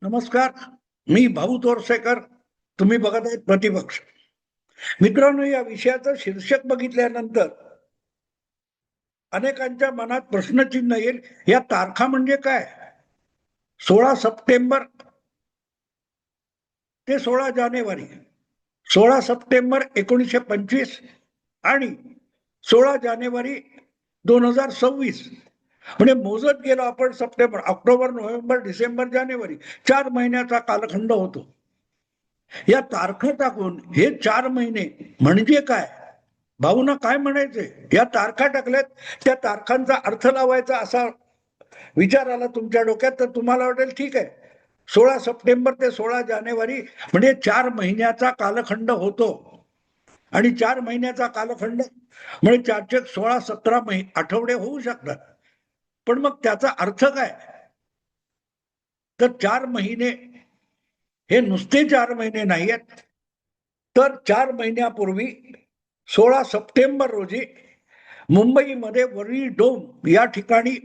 नमस्कार. मी भाऊ तोरसेकर. तुम्ही बघत आहेत प्रतिपक्ष. मित्रांनो, या विषयाचं शीर्षक बघितल्यानंतर अनेकांच्या मनात प्रश्नचिन्ह येईल. या तारखा म्हणजे काय? 16 सप्टेंबर ते 16 जानेवारी, 16 सप्टेंबर 1925 आणि 16 जानेवारी 2026. म्हणजे मोजत गेलो आपण सप्टेंबर, ऑक्टोबर, नोव्हेंबर, डिसेंबर, जानेवारी 4 महिन्याचा कालखंड होतो. या तारखा टाकून हे 4 महिने म्हणजे काय? भाऊना काय म्हणायचंय? या तारखा टाकल्यात, त्या तारखांचा अर्थ लावायचा असा विचार आला तुमच्या डोक्यात, तर तुम्हाला वाटेल ठीक आहे, 16 सप्टेंबर ते 16 जानेवारी म्हणजे 4 महिन्याचा कालखंड होतो. आणि 4 महिन्याचा कालखंड म्हणजे 4 16 17 आठवडे होऊ शकतात. पण मग त्याचा अर्थ काय? तर 4 महिने हे नुसते 4 महिने नाही आहेत, तर 4 महिन्यापूर्वी 16 सप्टेंबर रोजी मुंबईमध्ये वरळी डोम या ठिकाणी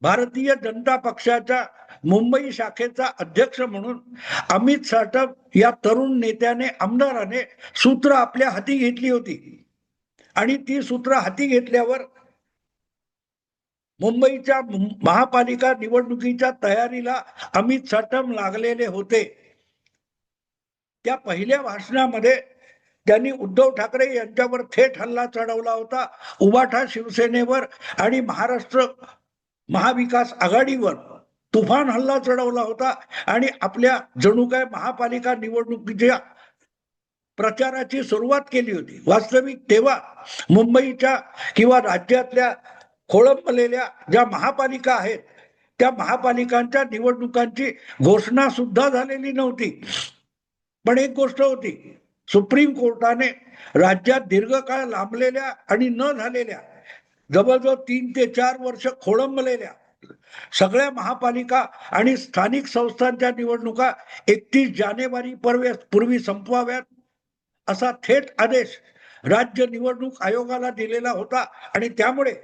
भारतीय जनता पक्षाच्या मुंबई शाखेचा अध्यक्ष म्हणून अमित साटम या तरुण नेत्याने, आमदाराने सूत्र आपल्या हाती घेतली होती. आणि ती सूत्र हाती घेतल्यावर मुंबईच्या महापालिका निवडणुकीच्या तयारीला अमित साटम लागलेले होते. त्या पहिल्या भाषणामध्ये त्यांनी उद्धव ठाकरे यांच्यावर थेट हल्ला चढवला होता. उबाठा शिवसेनेवर आणि महाराष्ट्र महाविकास आघाडीवर तुफान हल्ला चढवला होता आणि आपल्या जणू काय महापालिका निवडणुकीच्या प्रचाराची सुरुवात केली होती. वास्तविक तेव्हा मुंबईच्या किंवा राज्यातल्या खोळंबलेल्या ज्या महापालिका आहेत, त्या महापालिकांच्या निवडणुकांची घोषणा सुद्धा झालेली नव्हती. पण एक गोष्ट होती, सुप्रीम कोर्टाने राज्यात दीर्घकाळ लांबलेल्या आणि न झालेल्या जवळजवळ 3 ते 4 वर्ष खोळंबलेल्या सगळ्या महापालिका आणि स्थानिक संस्थांच्या निवडणुका 31 जानेवारी पूर्वी संपवाव्यात असा थेट आदेश राज्य निवडणूक आयोगाला दिलेला होता. आणि त्यामुळे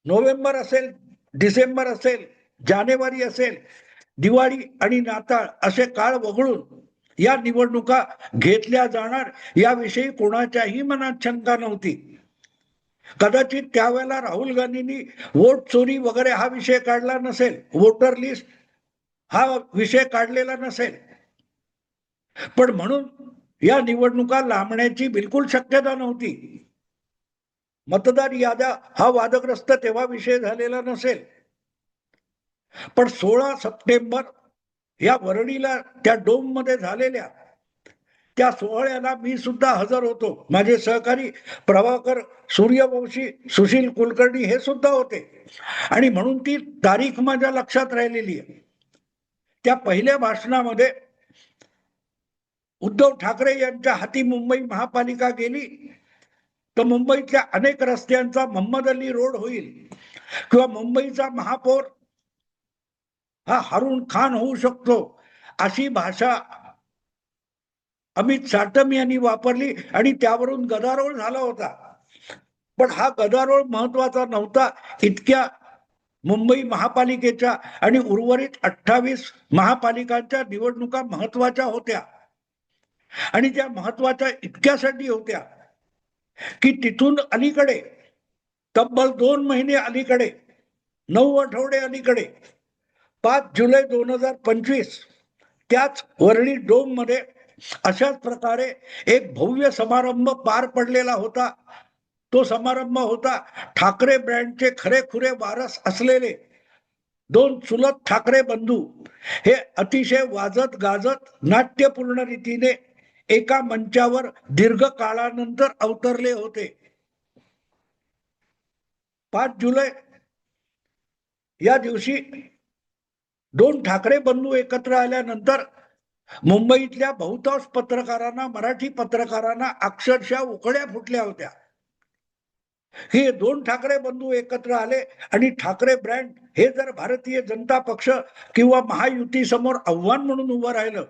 नोव्हेंबर असेल, डिसेंबर असेल, जानेवारी असेल, दिवाळी आणि नाताळ असे काळ वगळून या निवडणुका घेतल्या जाणार याविषयी कोणाच्याही मनात शंका नव्हती. कदाचित त्यावेळेला राहुल गांधींनी वोट चोरी वगैरे हा विषय काढला नसेल, वोटर लिस्ट हा विषय काढलेला नसेल, पण म्हणून या निवडणुका लांबण्याची बिलकुल शक्यता नव्हती. मतदार याद्या हा वादग्रस्त तेव्हा विषय झालेला नसेल. पण 16 सप्टेंबर या वरळीला त्या डोम मध्ये झालेल्या त्या सोहळ्याला मी सुद्धा हजर होतो. माझे सहकारी प्रभाकर सूर्यवंशी, सुशील कुलकर्णी हे सुद्धा होते. आणि म्हणून ती तारीख माझ्या लक्षात राहिलेली आहे. त्या पहिल्या भाषणामध्ये उद्धव ठाकरे यांच्या हाती मुंबई महापालिका गेली तर मुंबईतल्या अनेक रस्त्यांचा मोहम्मद अली रोड होईल किंवा मुंबईचा महापौर हा हारून खान होऊ शकतो, अशी भाषा अमित साटम यांनी वापरली आणि त्यावरून गदारोळ झाला होता. पण हा गदारोळ महत्वाचा नव्हता. इतक्या मुंबई महापालिकेच्या आणि उर्वरित 28 महापालिकांच्या निवडणुका महत्वाच्या होत्या. आणि त्या महत्वाच्या इतक्यासाठी होत्या की तिथून अलीकडे तब्बल 2 महिने अलीकडे, 9 आठवडे अलीकडे 5 जुलै 2025 त्याच वरळी डोम मध्ये अशाच प्रकारे एक भव्य समारंभ पार पडलेला होता. तो समारंभ होता ठाकरे ब्रँडचे खरेखुरे वारस असलेले 2 चुलत ठाकरे बंधू हे अतिशय वाजत गाजत नाट्यपूर्ण रीतीने एका मंचावर दीर्घ काळानंतर अवतरले होते. 5 जुलै या दिवशी 2 ठाकरे बंधू एकत्र आल्यानंतर मुंबईतल्या बहुतांश पत्रकारांना, मराठी पत्रकारांना अक्षरशः उकड्या फुटल्या होत्या. हे 2 ठाकरे बंधू एकत्र आले आणि ठाकरे ब्रँड हे जर भारतीय जनता पक्ष किंवा महायुती समोर आव्हान म्हणून उभं राहिलं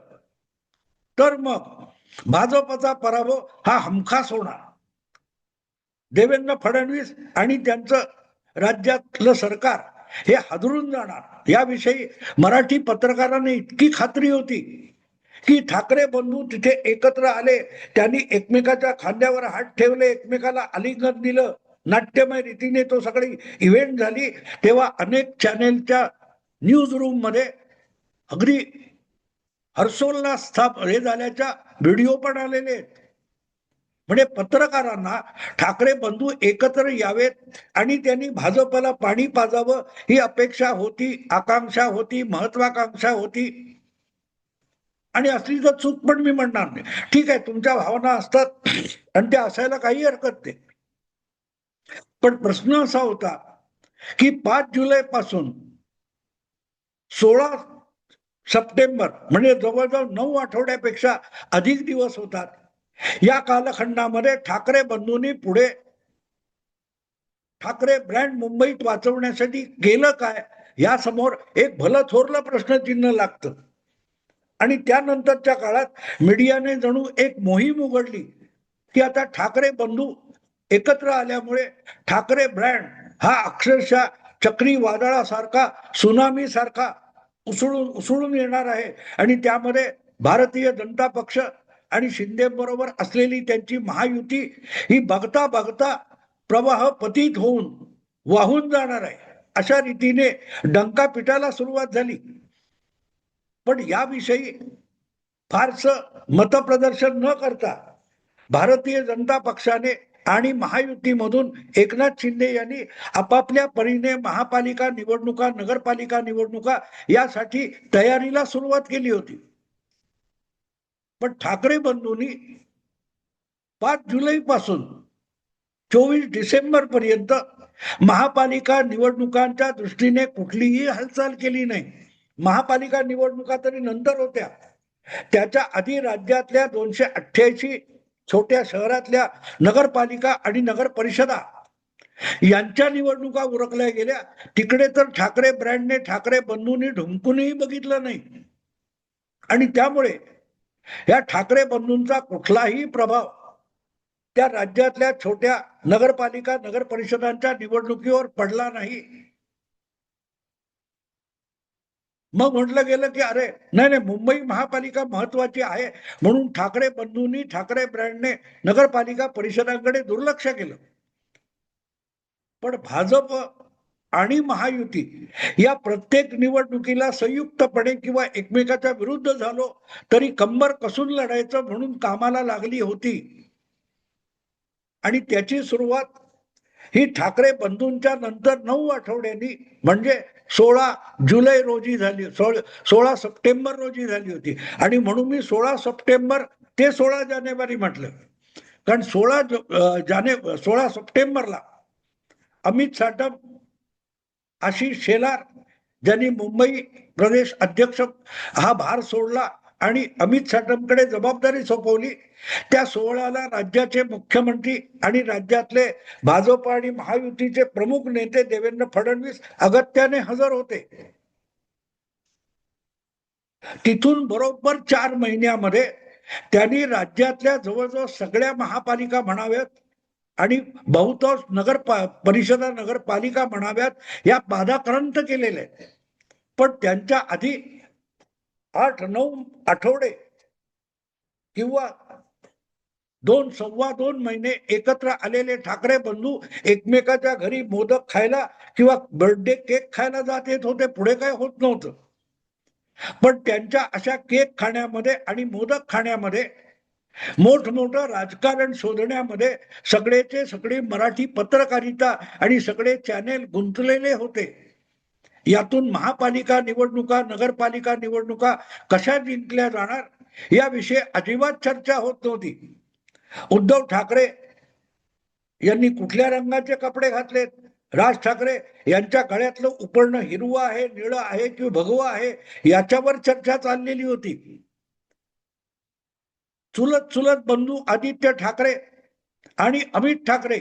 तर मग भाजपचा पराभव हा हमखास होणार. देवेंद्र फडणवीस आणि त्यांचं राज्यातलं सरकार हे हादरून जाणार याविषयी मराठी पत्रकारांना इतकी खात्री होती की ठाकरे बंधू तिथे एकत्र आले, त्यांनी एकमेकाच्या खांद्यावर हात ठेवले, एकमेकाला आलिंगन दिलं, नाट्यमय रीतीने तो सगळी इव्हेंट झाली. तेव्हा अनेक चॅनेलच्या न्यूज रूम मध्ये अगदी हर्षोल्लास हे झाल्याच्या व्हिडिओ पण आलेले आहेत. म्हणजे पत्रकारांना ठाकरे बंधू एकत्र यावेत आणि त्यांनी भाजपला पाणी पाजावं ही अपेक्षा होती, आकांक्षा होती, महत्वाकांक्षा होती. आणि असली तर चूक पण मी म्हणणार नाही. ठीक आहे, तुमच्या भावना असतात आणि त्या असायला काही हरकत नाही. पण प्रश्न असा होता की 5 जुलै पासून 16 सप्टेंबर म्हणजे जवळजवळ 9 आठवड्यापेक्षा अधिक दिवस होतात. या कालखंडामध्ये ठाकरे बंधूंनी पुढे ठाकरे ब्रँड मुंबईत वाचवण्यासाठी केलं काय, यासमोर एक भलं थोरलं प्रश्नचिन्ह लागतं. आणि त्यानंतरच्या काळात मीडियाने जणू एक मोहीम उघडली की आता ठाकरे बंधू एकत्र आल्यामुळे ठाकरे ब्रँड हा अक्षरशः चक्रीवादळासारखा, सुनामी सारखा उसळून येणार आहे. आणि त्यामध्ये भारतीय जनता पक्ष आणि शिंदे बरोबर असलेली त्यांची महायुती ही बघता बघता प्रवाह पतित होऊन वाहून जाणार आहे, अशा रीतीने डंका पिटायला सुरुवात झाली. पण याविषयी फारसं मतप्रदर्शन न करता भारतीय जनता पक्षाने आणि महायुतीमधून एकनाथ शिंदे यांनी आपापल्या परीने महापालिका निवडणुका, नगरपालिका निवडणुका यासाठी तयारीला सुरुवात केली होती. पण ठाकरे बंधूंनी 5 जुलै पासून 24 डिसेंबर पर्यंत महापालिका निवडणुकांच्या दृष्टीने कुठलीही हालचाल केली नाही. महापालिका निवडणुका तरी नंतर होत्या. त्याच्या आधी राज्यातल्या 288 छोट्या शहरातल्या नगरपालिका आणि नगर परिषदा यांच्या निवडणुका उरकल्या गेल्या. तिकडे तर ठाकरे ब्रँडने, ठाकरे बंधूंनी ढुंकूनही बघितलं नाही. आणि त्यामुळे या ठाकरे बंधूंचा कुठलाही प्रभाव त्या राज्यातल्या छोट्या नगरपालिका, नगर परिषदांच्या निवडणुकीवर पडला नाही. मग म्हटलं गेलं की अरे नाही नाही, मुंबई महापालिका महत्वाची आहे म्हणून ठाकरे बंधूंनी, ठाकरे ब्रँडने नगरपालिका परिषदांकडे दुर्लक्ष केलं. पण भाजप आणि महायुती या प्रत्येक निवडणुकीला संयुक्तपणे किंवा एकमेकाच्या विरुद्ध झालो तरी कंबर कसून लढायचं म्हणून कामाला लागली होती. आणि त्याची सुरुवात ही ठाकरे बंधूंच्या नंतर 9 आठवड्यांनी म्हणजे 16 जुलै रोजी झाली, 16 सप्टेंबर रोजी झाली होती. आणि म्हणून मी 16 सप्टेंबर ते 16 जानेवारी म्हटलं, कारण 16 सप्टेंबरला अमित साटम, आशिष शेलार ज्यांनी मुंबई प्रदेश अध्यक्ष हा भार सोडला आणि अमित साटमकडे जबाबदारी सोपवली, त्या 16ला राज्याचे मुख्यमंत्री आणि राज्यातले भाजप आणि महायुतीचे प्रमुख नेते देवेंद्र फडणवीस अगत्याने हजर होते. तिथून बरोबर 4 महिन्यामध्ये त्यांनी राज्यातल्या जवळजवळ सगळ्या महापालिका म्हणाव्यात आणि बहुतांश परिषदा, नगरपालिका म्हणाव्यात या बाधाक्रांत केलेल्या आहेत. पण त्यांच्या आधी 8-9 आठवडे किंवा 2-2.25 महिने एकत्र आलेले ठाकरे बंधू एकमेकाच्या घरी मोदक खायला किंवा बर्थडे केक खायला जात येत होते. पुढे काय होत नव्हतं. पण त्यांच्या अशा केक खाण्यामध्ये आणि मोदक खाण्यामध्ये, मोठमोठं राजकारण शोधण्यामध्ये सगळेचे सगळे मराठी पत्रकारिता आणि सगळे चॅनेल गुंतलेले होते. यातून महापालिका निवडणुका, नगरपालिका निवडणुका कशा जिंकल्या जाणार याविषयी अजिबात चर्चा होत नव्हती. उद्धव ठाकरे यांनी कुठल्या रंगाचे कपडे घातलेत, राज ठाकरे यांच्या गळ्यातलं उपरणं हिरवं आहे, निळं आहे किंवा भगवं आहे याच्यावर चर्चा चाललेली होती. चुलत बंधू आदित्य ठाकरे आणि अमित ठाकरे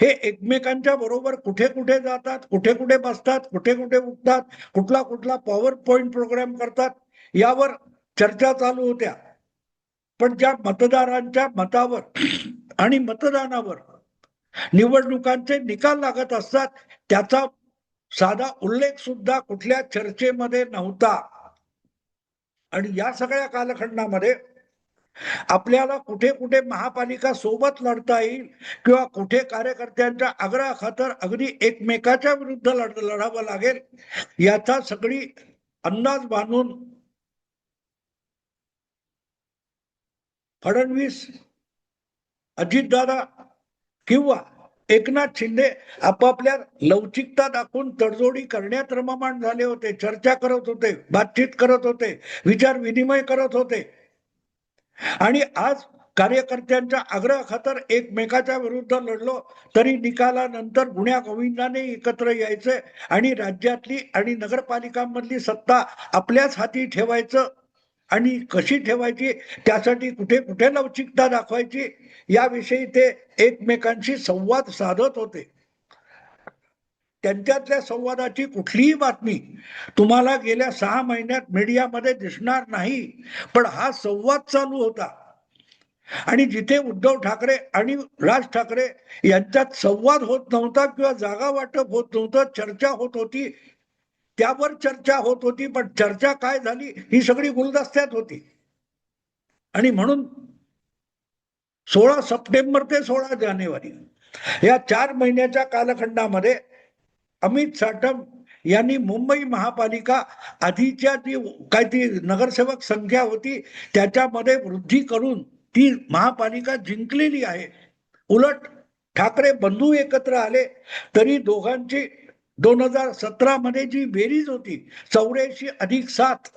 हे एकमेकांच्या बरोबर कुठे कुठे जातात, कुठे कुठे बसतात, कुठे कुठे उठतात, कुठला पॉवर पॉइंट प्रोग्राम करतात यावर चर्चा चालू होत्या. पण ज्या मतदारांच्या मतावर आणि मतदानावर निवडणुकांचे निकाल लागत असतात त्याचा साधा उल्लेख सुद्धा कुठल्या चर्चेमध्ये नव्हता. आणि या सगळ्या कालखंडामध्ये आपल्याला कुठे कुठे महापालिका सोबत लढता येईल किंवा कुठे कार्यकर्त्यांच्या आग्रहाखातर अगदी एकमेकाच्या विरुद्ध लढावं लागेल याचा सगळी अंदाज बांधून फडणवीस, अजितदादा किंवा एकनाथ शिंदे आपापल्या लवचिकता दाखवून तडजोडी करण्यात रममाण झाले होते, चर्चा करत होते, बातचीत करत होते, विचार विनिमय करत होते. आणि आज कार्यकर्त्यांच्या आग्रहाखातर एकमेकाच्या विरुद्ध लढलो तरी निकालानंतर गुण्या गोविंदाने एकत्र यायचं आणि राज्यातली आणि नगरपालिकांमधली सत्ता आपल्याच हाती ठेवायचं आणि कशी ठेवायची त्यासाठी कुठे कुठे लवचिकता दाखवायची याविषयी ते एकमेकांशी संवाद साधत होते. त्यांच्यातल्या संवादाची कुठलीही बातमी तुम्हाला गेल्या 6 महिन्यात मीडियामध्ये दिसणार नाही, पण हा संवाद चालू होता. आणि जिथे उद्धव ठाकरे आणि राज ठाकरे यांच्यात संवाद होत नव्हता किंवा जागा वाटप होत नव्हतं, चर्चा होत होती, त्यावर चर्चा होत होती, पण चर्चा काय झाली ही सगळी गुलदस्त्यात होती. आणि म्हणून 16 सप्टेंबर ते 16 जानेवारी या 4 महिन्याच्या कालखंडामध्ये अमित साटम यांनी मुंबई महापालिका आधीच्या जी काय ती नगरसेवक संख्या होती त्याच्यामध्ये वृद्धी करून ती महापालिका जिंकलेली आहे. उलट ठाकरे बंधू एकत्र आले तरी दोघांची 2017 मध्ये जी बेरीज होती 84+7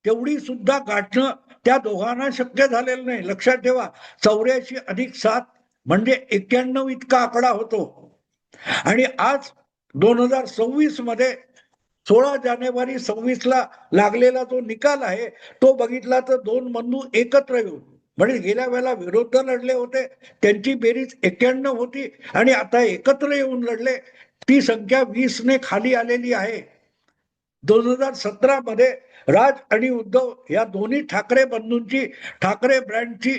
तेवढी सुद्धा गाठणं त्या दोघांना शक्य झालेलं नाही. लक्षात ठेवा, 84+7 म्हणजे 91 इतका आकडा होतो. आणि आज 2026 मध्ये 16 जानेवारी 26 ला लागलेला जो निकाल आहे तो बघितला तर दोन बंधू एकत्र येऊन म्हणजे गेल्या वेळेला विरोध लढले होते त्यांची बेरीज 91 होती आणि आता एकत्र येऊन लढले ती संख्या 20 ने खाली आलेली आहे. 2017 मध्ये राज आणि उद्धव या दोन्ही ठाकरे बंधूंची ठाकरे ब्रँडची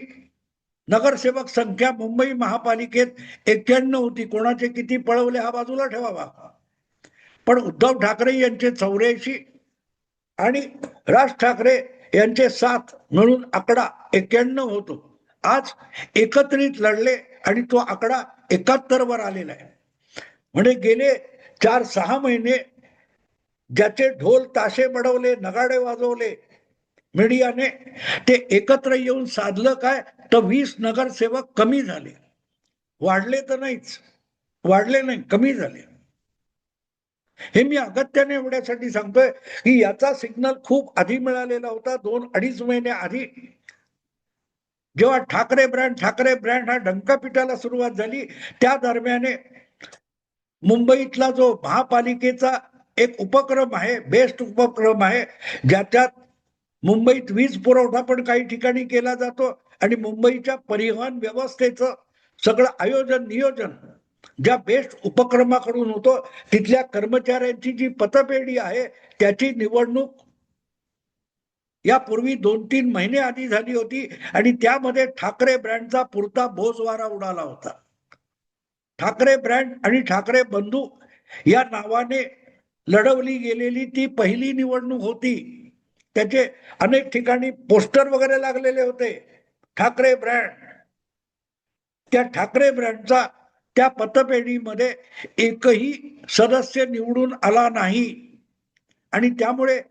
नगरसेवक संख्या मुंबई महापालिकेत 91 होती. कोणाचे किती पळवले हा बाजूला ठेवावा, पण उद्धव ठाकरे यांचे 84 आणि राज ठाकरे यांचे 7 म्हणून आकडा 91 होतो. आज एकत्रित लढले आणि तो आकडा 71 वर आलेला आहे. म्हणजे गेले 4-6 महिने ज्याचे ढोल ताशे बडवले, नगाडे वाजवले मीडियाने, ते एकत्र येऊन साधलं काय तर 20 नगरसेवक कमी झाले. वाढले तर नाहीच, वाढले नाही, कमी झाले. हे मी अगत्याने एवढ्यासाठी सांगतोय की याचा सिग्नल खूप आधी मिळालेला होता. 2-2.5 महिने आधी जेव्हा ठाकरे ब्रँड हा डंका पिटायला सुरुवात झाली त्या दरम्याने मुंबईतला जो महापालिकेचा एक उपक्रम आहे, बेस्ट उपक्रम आहे, ज्याच्यात मुंबईत वीज पुरवठा पण काही ठिकाणी केला जातो आणि मुंबईच्या परिवहन व्यवस्थेचं सगळं आयोजन नियोजन ज्या बेस्ट उपक्रमाकडून होतो तिथल्या कर्मचाऱ्यांची जी पतपेढी आहे त्याची निवडणूक यापूर्वी 2-3 महिने आधी झाली होती आणि त्यामध्ये ठाकरे ब्रँडचा पुरता बोजवारा उडाला होता. ठाकरे ब्रँड आणि ठाकरे बंधू या नावाने लढवली गेलेली ती पहिली निवडणूक होती. त्याचे अनेक ठिकाणी पोस्टर वगैरे लागलेले होते, ठाकरे ब्रँड. त्या ठाकरे ब्रँडचा त्या पतपेढीमध्ये एकही सदस्य निवडून आला नाही आणि त्यामुळे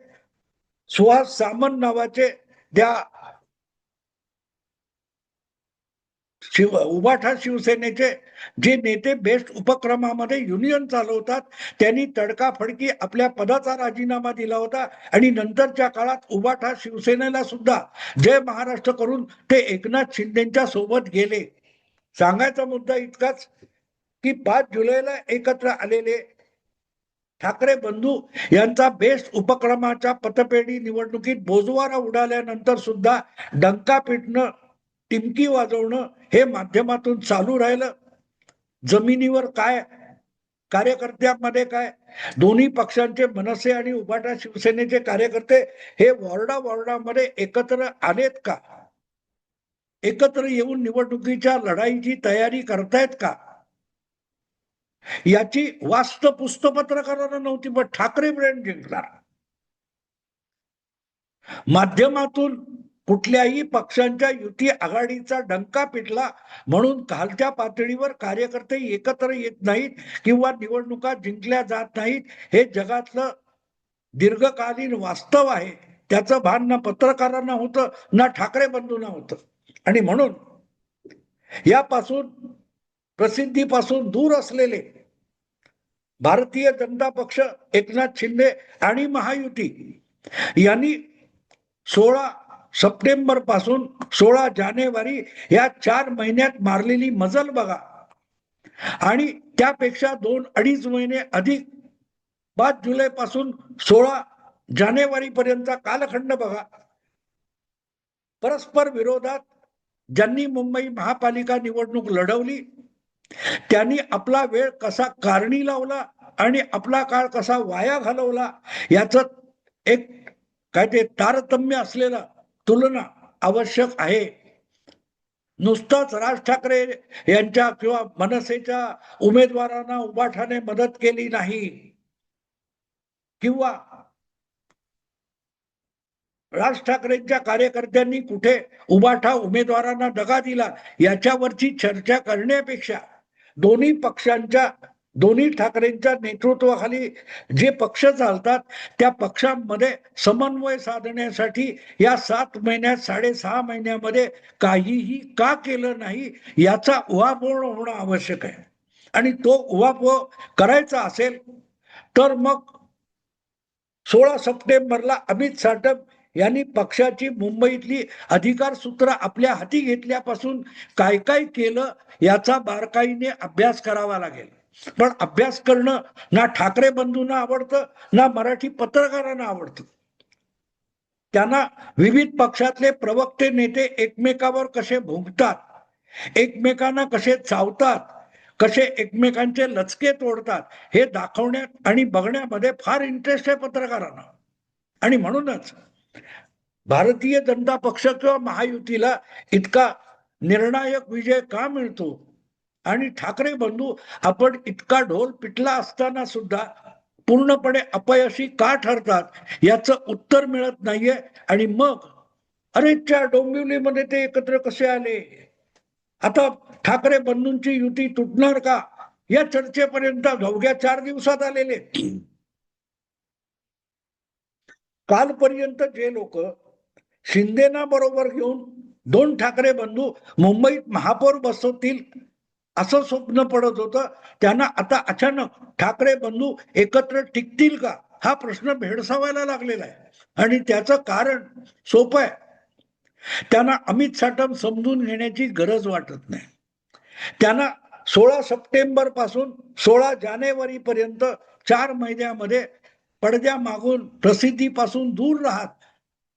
सुहास सामंत नावाचे त्या उभाठा शिवसेनेचे जे नेते बेस्ट उपक्रमामध्ये युनियन चालवतात त्यांनी तडकाफडकी आपल्या पदाचा राजीनामा दिला होता आणि नंतरच्या काळात उभाठा शिवसेनेला सुद्धा जय महाराष्ट्र करून ते एकनाथ शिंदेच्या सोबत गेले. सांगायचा मुद्दा इतकाच की 5 जुलैला एकत्र आलेले ठाकरे बंधू यांचा बेस्ट उपक्रमाच्या पतपेढी निवडणुकीत बोजवारा उडाल्यानंतर सुद्धा डंका पिटणं, टिमकी वाजवणं हे माध्यमातून चालू राहिलं. जमिनीवर काय, कार्यकर्त्यांमध्ये काय, दोन्ही पक्षांचे मनसे आणि उभाटा शिवसेनेचे कार्यकर्ते हे वॉर्डामध्ये एकत्र आलेत का, एकत्र येऊन निवडणुकीच्या लढाईची तयारी करतायत का, याची वास्त पुस्त पत्रकारांना नव्हती, पण ठाकरे ब्रँड जिंकणार. माध्यमातून कुठल्याही पक्षांच्या युती आघाडीचा डंका पिटला म्हणून खालच्या पातळीवर कार्यकर्ते एकत्र येत नाहीत किंवा निवडणुका जिंकल्या जात नाहीत, हे जगातलं दीर्घकालीन वास्तव आहे. त्याचं भान ना पत्रकारांना होतं ना ठाकरे बंधूंना होतं. आणि म्हणून यापासून, प्रसिद्धीपासून दूर असलेले भारतीय जनता पक्ष, एकनाथ शिंदे आणि महायुती यांनी 16 सप्टेंबर पासून 16 जानेवारी या 4 महिन्यात मारलेली मजल बघा, आणि त्यापेक्षा 2-2.5 महिने अधिक 5 जुलै पासून 16 जानेवारी पर्यंतचा कालखंड बघा. परस्पर विरोधात ज्यांनी मुंबई महापालिका निवडणूक लढवली त्यांनी आपला वेळ कसा कारणी लावला आणि आपला काळ कसा वाया घालवला, याचं एक काय ते तारतम्य असलेला तुलना आवश्यक आहे. नुसतंच राज ठाकरे यांच्या किंवा मनसेच्या उमेदवारांना उबाठाने मदत केली नाही किंवा राज ठाकरेंच्या कार्यकर्त्यांनी कुठे उबाठा उमेदवारांना दगा दिला, याच्यावरची चर्चा करण्यापेक्षा दोन्ही ठाकरेंच्या नेतृत्वाखाली जे पक्ष चालतात त्या पक्षांमध्ये समन्वय साधण्यासाठी या 7 महिन्यात 6.5 महिन्यामध्ये काहीही का केलं नाही, याचा उहापोह होणं आवश्यक आहे. आणि तो उहापोह करायचा असेल तर मग 16 सप्टेंबरला अमित साटम यांनी पक्षाची मुंबईतली अधिकार सूत्र आपल्या हाती घेतल्यापासून काय काय केलं याचा बारकाईने अभ्यास करावा लागेल. पण अभ्यास करणं ना ठाकरे बंधूंना आवडतं ना मराठी पत्रकारांना आवडतं. त्यांना विविध पक्षातले प्रवक्ते नेते एकमेकावर कसे भुंकतात, एकमेकांना कसे चावतात, कसे एकमेकांचे लचके तोडतात, हे दाखवण्यात आणि बघण्यामध्ये फार इंटरेस्ट आहे पत्रकारांना. आणि म्हणूनच भारतीय जनता पक्ष किंवा महायुतीला इतका निर्णायक विजय का मिळतो आणि ठाकरे बंधू आपण इतका ढोल पिटला असताना सुद्धा पूर्णपणे अपयशी का ठरतात, याचं उत्तर मिळत नाहीये. आणि मग अरेच्या डोंबिवलीमध्ये ते एकत्र कसे आले, आता ठाकरे बंधूंची युती तुटणार का, या चर्चेपर्यंत अवघ्या 4 दिवसात आलेले. कालपर्यंत जे लोक शिंदेना बरोबर घेऊन 2 ठाकरे बंधू मुंबईत महापौर बसवतील असं स्वप्न पडत होतं, त्यांना आता अचानक ठाकरे बंधू एकत्र टिकतील का, हा प्रश्न भेडसावायला लागलेला आहे. आणि त्याचं कारण सोपं आहे. त्यांना अमित साटम समजून घेण्याची गरज वाटत नाही. त्यांना 16 सप्टेंबर पासून 16 जानेवारी पर्यंत 4 महिन्यामध्ये पडद्या मागून, प्रसिद्धीपासून दूर राहत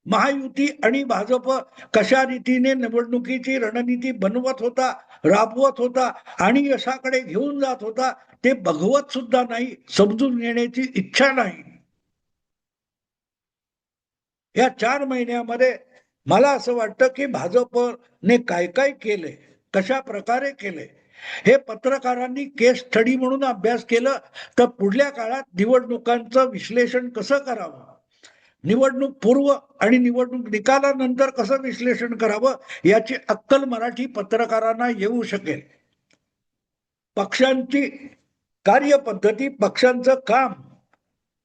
महायुती आणि भाजप कशा रीतीने निवडणुकीची रणनीती बनवत होता, राबवत होता आणि यशाकडे घेऊन जात होता, ते बघवत सुद्धा नाही, समजून घेण्याची इच्छा नाही. या 4 महिन्यामध्ये मला असं वाटतं की भाजपने काय काय केले, कशा प्रकारे केले, हे पत्रकारांनी केस स्टडी म्हणून अभ्यास केलं तर पुढल्या काळात निवडणुकांचं विश्लेषण कसं करावं, निवडणूक पूर्व आणि निवडणूक निकालानंतर कसं विश्लेषण करावं, याची अक्कल मराठी पत्रकारांना येऊ शकेल. पक्षांची कार्यपद्धती, पक्षांचं काम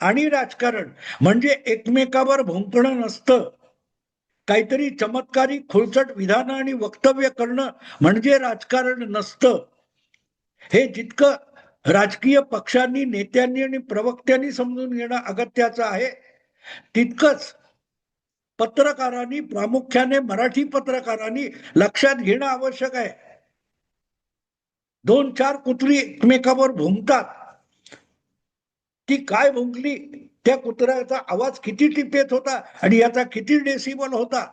आणि राजकारण म्हणजे एकमेकावर भुंकणं नसतं. काहीतरी चमत्कारी खुळचट विधानं आणि वक्तव्य करणं म्हणजे राजकारण नसतं. हे जितकं राजकीय पक्षांनी, नेत्यांनी आणि प्रवक्त्यांनी समजून घेणं अगत्याचं आहे, तितकंच पत्रकारांनी, प्रामुख्याने मराठी पत्रकारांनी लक्षात घेणं आवश्यक आहे. 2-4 कुत्री एकमेकावर भुंकतात, ती काय भुंकली, त्या कुत्र्याचा आवाज किती टिपेत होता आणि याचा किती डेसिबल होता,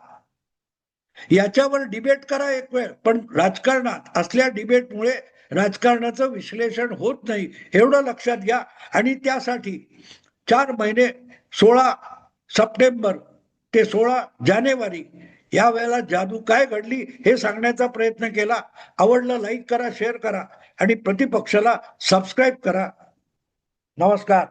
याच्यावर डिबेट करा एक वेळ. पण राजकारणात असल्या डिबेटमुळे राजकारणाचं विश्लेषण होत नाही, एवढं लक्षात घ्या. आणि त्यासाठी 4 महिने 16 सप्टेंबर ते 16 जानेवारी या वेळेला जादू काय घडली हे सांगण्याचा प्रयत्न केला. आवडलं लाईक करा, शेअर करा. आणि प्रतिपक्षाला सबस्क्राईब करा. नमस्कार.